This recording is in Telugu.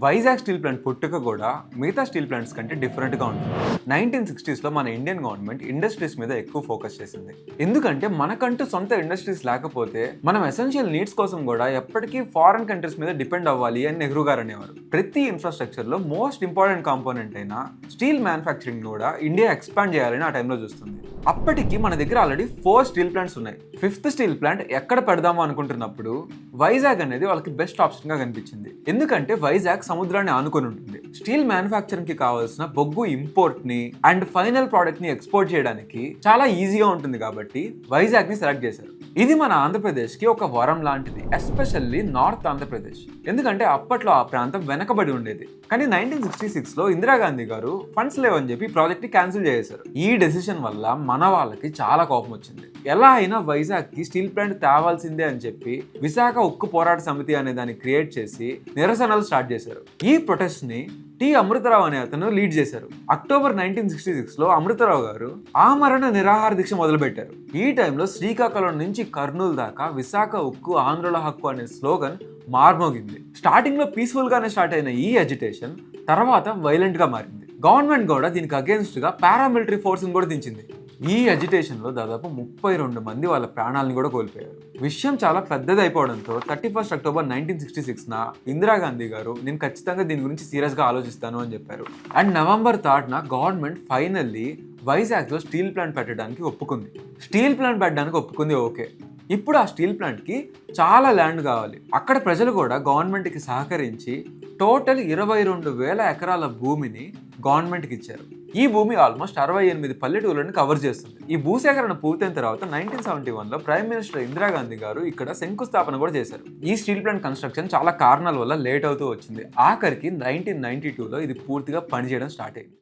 వైజాగ్ స్టీల్ ప్లాంట్ పుట్టుక కూడా మిగతా స్టీల్ ప్లాంట్స్ కంటే డిఫరెంట్గా ఉంటుంది. 1960స్లో మన ఇండియన్ గవర్నమెంట్ ఇండస్ట్రీస్ మీద ఎక్కువ ఫోకస్ చేసింది. ఎందుకంటే మనకంటూ సొంత ఇండస్ట్రీస్ లేకపోతే మనం ఎసెన్షియల్ నీడ్స్ కోసం కూడా ఎప్పటికీ ఫారెన్ కంట్రీస్ మీద డిపెండ్ అవ్వాలి అని నెహ్రూ గారు అనేవారు. ప్రతి ఇన్ఫ్రాస్ట్రక్చర్లో మోస్ట్ ఇంపార్టెంట్ కాంపోనెంట్ అయిన స్టీల్ మ్యానుఫ్యాక్చరింగ్ కూడా ఇండియా ఎక్స్పాండ్ చేయాలని ఆ టైంలో చూస్తుంది. అప్పటికి మన దగ్గర ఆల్రెడీ 4 స్టీల్ ప్లాంట్స్ ఉన్నాయి. 5th స్టీల్ ప్లాంట్ ఎక్కడ పెడదామో అనుకుంటున్నప్పుడు వైజాగ్ అనేది వాళ్ళకి బెస్ట్ ఆప్షన్ గా కనిపించింది. ఎందుకంటే వైజాగ్ సముద్రాన్ని ఆనుకొని ఉంటుంది. స్టీల్ మ్యానుఫ్యాక్చరింగ్ కి కావాల్సిన బొగ్గు ఇంపోర్ట్ ని అండ్ ఫైనల్ ప్రోడక్ట్ ని ఎక్స్పోర్ట్ చేయడానికి చాలా ఈజీగా ఉంటుంది కాబట్టి వైజాగ్ ని సెలెక్ట్ చేశారు. ఇది మన ఆంధ్రప్రదేశ్ కి ఒక వరం లాంటిది, ఎస్పెషల్లీ నార్త్ ఆంధ్రప్రదేశ్. ఎందుకంటే అప్పట్లో ఆ ప్రాంతం వెనకబడి ఉండేది. కానీ 1966లో ఇందిరాగాంధీ గారు ఫండ్స్ లేవని చెప్పి ప్రాజెక్ట్ ని క్యాన్సిల్ చేశారు. ఈ డెసిషన్ వల్ల మన వాళ్ళకి చాలా కోపం వచ్చింది. ఎలా అయినా వైజాగ్ కి స్టీల్ ప్లాంట్ తేవాల్సిందే అని చెప్పి విశాఖ ఉక్కు పోరాట సమితి అనే దాన్ని క్రియేట్ చేసి నిరసనలు స్టార్ట్ చేశారు. ఈ ప్రొటెస్ట్ ని టి అమృతరావు అనే అతను లీడ్ చేశారు. అక్టోబర్ 1966లో అమృతరావు గారు ఆమరణ నిరాహార దీక్ష మొదలుపెట్టారు. ఈ టైంలో శ్రీకాకుళం నుంచి కర్నూలు దాకా విశాఖ ఉక్కు ఆంధ్రుల హక్కు అనే స్లోగన్ మార్మోగింది. స్టార్టింగ్ లో పీస్ఫుల్ గానే స్టార్ట్ అయిన ఈ అజిటేషన్ తర్వాత వైలెంట్ గా మారింది. గవర్నమెంట్ కూడా దీనికి అగేన్స్ట్ గా పారామిలిటరీ ఫోర్స్ కూడా దించింది. ఈ అజిటేషన్ లో దాదాపు 32 మంది వాళ్ళ ప్రాణాలను కూడా కోల్పోయారు. విషయం చాలా పెద్దది అయిపోవడంతో 31 అక్టోబర్ 1966న ఇందిరాగాంధీ గారు నేను ఖచ్చితంగా దీని గురించి సీరియస్ గా ఆలోచిస్తాను అని చెప్పారు. అండ్ నవంబర్ 3న గవర్నమెంట్ ఫైనల్లీ వైజాగ్ లో స్టీల్ ప్లాంట్ పెట్టడానికి ఒప్పుకుంది. స్టీల్ ప్లాంట్ పెట్టడానికి ఒప్పుకుంది, ఓకే. ఇప్పుడు ఆ స్టీల్ ప్లాంట్ కి చాలా ల్యాండ్ కావాలి. అక్కడ ప్రజలు కూడా గవర్నమెంట్ కి సహకరించి టోటల్ 22,000 ఎకరాల భూమిని గవర్నమెంట్కి ఇచ్చారు. ఈ భూమి ఆల్మోస్ట్ 68 పల్లెటూళ్ళని కవర్ చేస్తుంది. ఈ భూసేకరణ పూర్తయిన తర్వాత 1971లో ప్రైమ్ మినిస్టర్ ఇందిరాగాంధీ గారు ఇక్కడ శంకుస్థాపన కూడా చేశారు. ఈ స్టీల్ ప్లాంట్ కన్స్ట్రక్షన్ చాలా కారణాల వల్ల లేట్ అవుతూ వచ్చింది. ఆఖరికి 1992లో ఇది పూర్తిగా పనిచేయడం స్టార్ట్ అయింది.